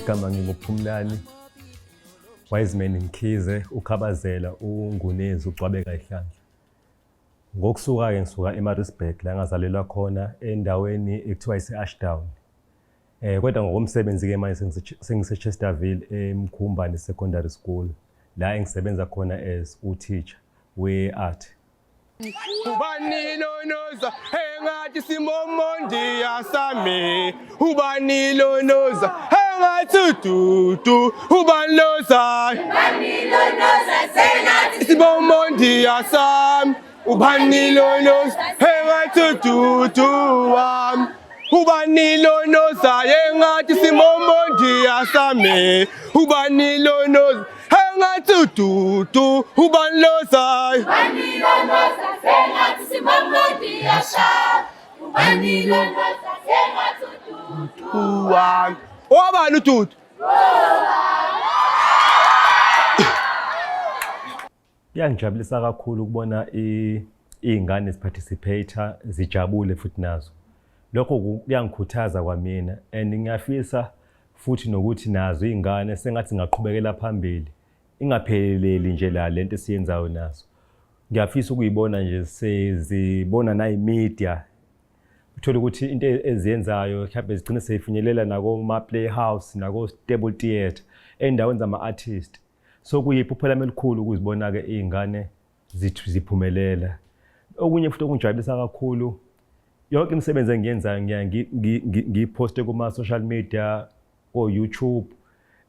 igama nginguPhumlani Wiseman Mkhize ukhabazela uNgunezi uCwabeka Ihlandla. Ngokusuka-ke ngisuka eMaritzburg la ngazalelwa khona endaweni ekuthiwa ise-Ashdown. Kodwa ngokomsebenzi-ke manje sengise-Chesterville eMkhumbane Secondary School la engisebenza khona as u-teacher we-art. Ubani lonoza engathi simomondi yasami, ubani lonoza engathi dudu, ubani loza sengathi simomondi yasami, ubani lonoza engathi dudu wami, ubani lonoza engathi simomondi yasami, ubani lonoza engathi dudu, ubani loza sengathi simomondi yasami, ubani lonoza sengathi dudu wami. Owabani ududu? Kuyangijabulisa kakhulu ukubona iy'ngane ziparticipate zijabule futhi nazo. Lokho kuyangikhuthaza kwamina and ngiyafisa futhi nokuthi nazo iy'ngane sengathi ngaqhubekela phambili ingapheleli nje la lento esiyenzayo nazo. Ngiyafisa ukuyibona nje sezibona nayi-media uthola ukuthi into eziyenzayo mhlawumbe zigcine seyifinyelela nakoma-playhouse nako-stable theatre endaweni zama-artist. So kuyiphupho lami elikhulu ukuzibona-ke iy'ngane ziphumelela. Okunye futhi okungijabulisa kakhulu yonke imisebenzi engiyenzayo ngiyiphoste kuma-social media ko-YouTube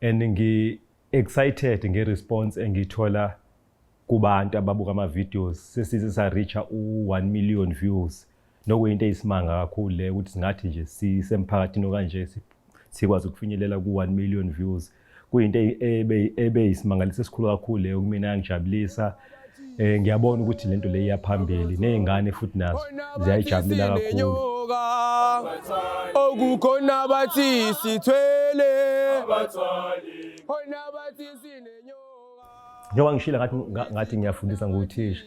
and ngi-excited nge-response engiyithola kubantu ababuka ama-videos. Sesize sa-reacha u-1 million views. Nokuyinto eyisimanga kakhulu le ukuthi singathi nje sisemphakathini okanje sikwazi ukufinyelela ku-1 million views. Kuyinto ebeyisimangaliso esikhulu kakhulu leyo kumina yangijabulisa. Ngiyabona ukuthi lento le iyaphambili ney'ngane futhi nazo ziyayijabulela kakhulu. Okukhona bathi sithwele, Njengoba ngishilo ngathi ngiyafundisa nguthisha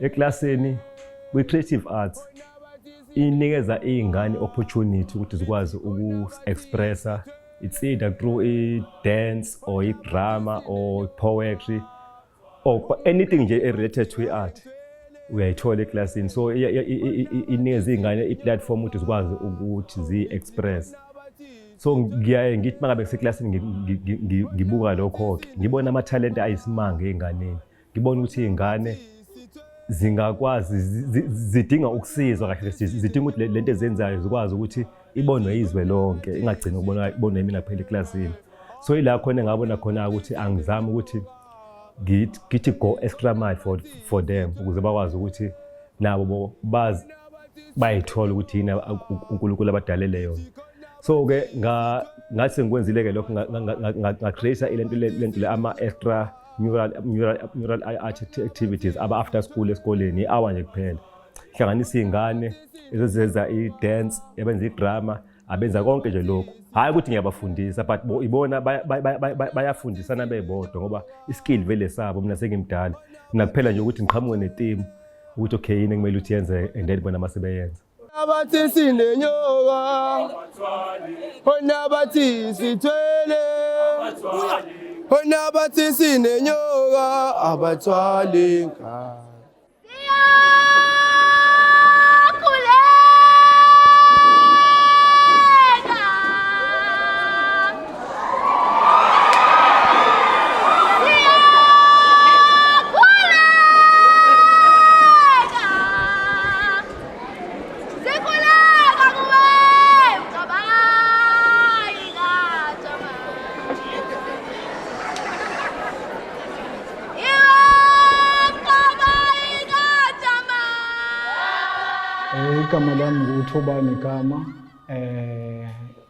eklasini kwi-creative arts inikeza iy'ngane opportunity ukuthi zikwazi uku-expressa. It's either through i-dance or i-drama or poetry or anything nje related to i-art uyayithola eklasini. So inikeza iy'ngane i-platform ukuthi zikwazi ukuthi zi-express. So ngiyaye ngithi mangabe ngiseklasini ngibuka lokho-ke ngibona amathalente ayisimanga ey'nganeni. Ngibona ukuthi iy'ngane zingakwazi zidinga ukusizwa kahle, zidinga ukuthi lento ezenzayo zikwazi ukuthi ibonwe izwe lonke ingagcini ibonwe yimina kuphela eklasini. So ila khona ngabona khona ukuthi angizami ukuthi ngithi go extra mile for them ukuze bakwazi ukuthi nabo bayithola ukuthi yini uNkulunkulu abadalele yona. So-ke ngathi sengikwenzile-ke lokho nga-create lento le ama-extra mural art activities aba-after school esikoleni i-hour nje kuphela. Hlanganisa iy'ngane ezenza i-dance, abenza i-drama, abenza konke nje lokhu. Hhayi ukuthi ngiyabafundisa but ibona bayafundisana bebodwa ngoba iskill vele sabo mina sengimdala. Mina kuphela nje ukuthi ngiqhamuke ne-theme ukuthi okay yini ekumele ukuthi yenze and then bona masebeyenza. Abathi sinenyoka, hona bathi sithwele, hona bathi sinenyoka, abathwali ngani. Igama lami nguThobani Gama,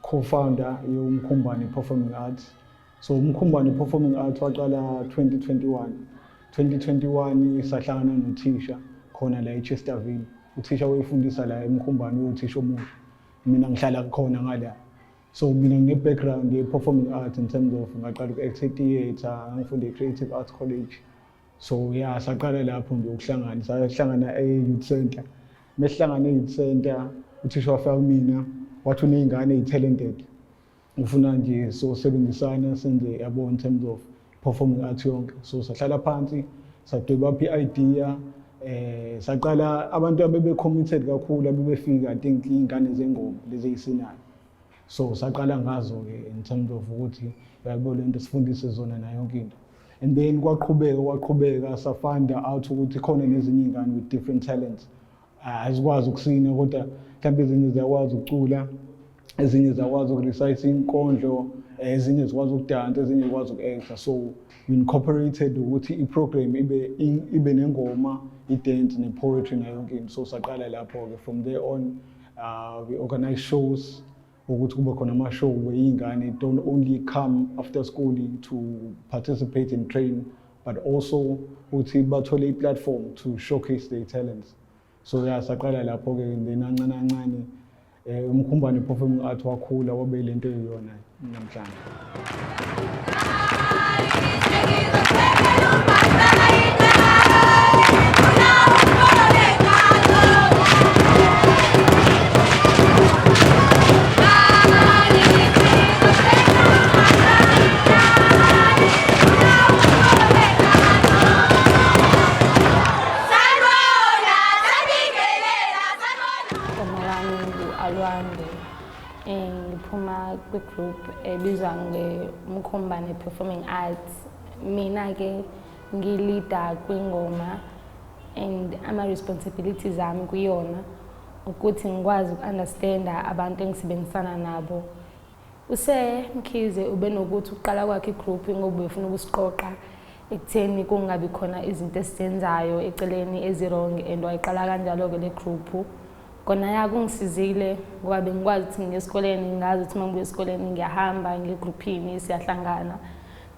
co-founder yoMkhumbane Performing Arts. So uMkhumbane Performing Arts waqala 2021. 2021 sahlangana nothisha khona la eChesterville. Uthisha wayefundisa la eMkhumbane uthisha omusha. Mina ngihlala khona ngala. So mina ngine-background ye-performing arts in terms of ngaqala uku-act theatre, ngifunda e-Creative Arts College. So yeah, saqala lapho nje ukuhlangana, sahlangana e-youth center. Mesihlangana e-youth center, uthisha wafaka kumina, wathi uney'ngane eyi-talented. ufuna nje sosebenzisana senze yabo in terms of performing arts yonke. So sahlala phansi sadweba i-idea saqala abantu abebe committed kakhulu abebefika I think ingane zengoma lezi eyisinayo. So saqala ngazo ke in terms of ukuthi yabo lento sifundise zona nayo yonke into. And then kwaqhubeka safanda out ukuthi khona nezinye ingane with different talents. Azikwazi ukusina kodwa mhlawumbe ezinye ziyakwazi ukucula, ezinye ziyakwazi ukurecite inkondlo, ezinye zikwazi ukudansa, ezinye zikwazi uku-acta. So we incorporated ukuthi i-program ibe nengoma, i-dance ne-poetry nayo yonke into. So saqala lapho ke from there on we organize shows ukuthi kube khona ama-show where iy'ngane don't only come after schooling to participate and train but also ukuthi bathole i-platform to showcase their talents. So yeah, saqala lapho ke then kancane umkhumbane performing art wakhula wabe lento eyiyona namhlanje. Ngiphuma kwi-group ebizwa ngeMkhumbane Performing Arts. Mina ke ngilida kwingoma and ama-responsibilities ami kuyona ukuthi ngikwazi uku-understanda abantu engisebenzisana nabo. Mkhize ube nokuthi uqala kwakhe i-group ngoba ufuna ukusiqoqa ekutheni kungabi khona izinto esizenzayo eceleni ezi-wrong and wayiqala kanjalo-ke le group. Kona ya kungisizile ngoba bengikwazi ukuthi ngiye esikoleni ngazi ukuthi mangibuya esikoleni ngiyahamba ngegroupini siyahlangana.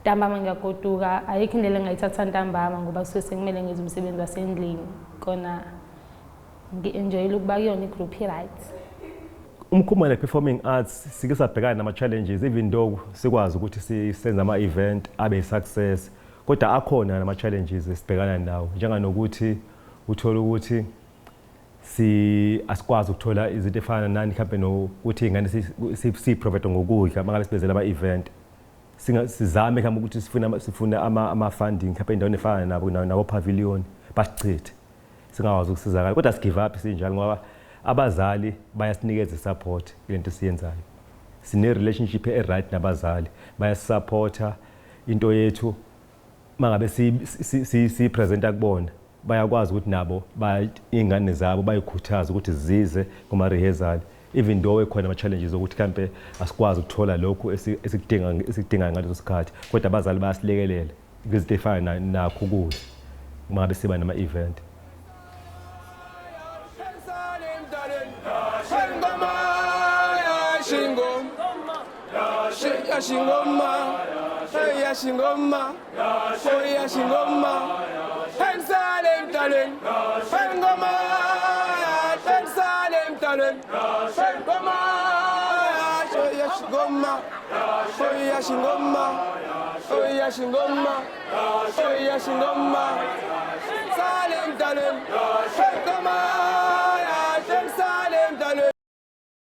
Ntambama ngiyagoduka ayikho indlela engayithatha ntambama ngoba suke sekumele ngenze umsebenzi wasendlini. Kona ngi-enjoyile ukuba kuyona igroup right. Umkhumbane Performing Arts sike sabhekana nama-challenges even though sikwazi ukuthi sisenze ama-event abe success kodwa akhona nama-challenges esibhekana nawo njenganokuthi uthola ukuthi asikwazi ukuthola izinto efana nani mhlawumbe nokuthi ingane si-provide ngokudla mangabe sibenzela ama-event sizame mhlawumbe ukuthi sifune ama-funding mhlawumbe endaweni efana nabo pavilion basichithe singakwazi ukusizakala kodwa sigive up sinjalo ngoba abazali bayasinikeza support kulento siyenzayo. Sine-relationship e-right nabazali bayasupporta into yethu mangabe si-presenta kubona bayakwazi ukuthi nabo iy'ngane zabo bayikhuthaza ukuthi zize kuma-rehearsal even though ekhona ama-challenges ukuthi mhlawumbe asikwazi ukuthola lokhu esikudingayo ngaleso sikhathi kodwa abazali bayasilekelela kwizinto ey'fana nakho ukudla mangabe siba nama-event. Salem,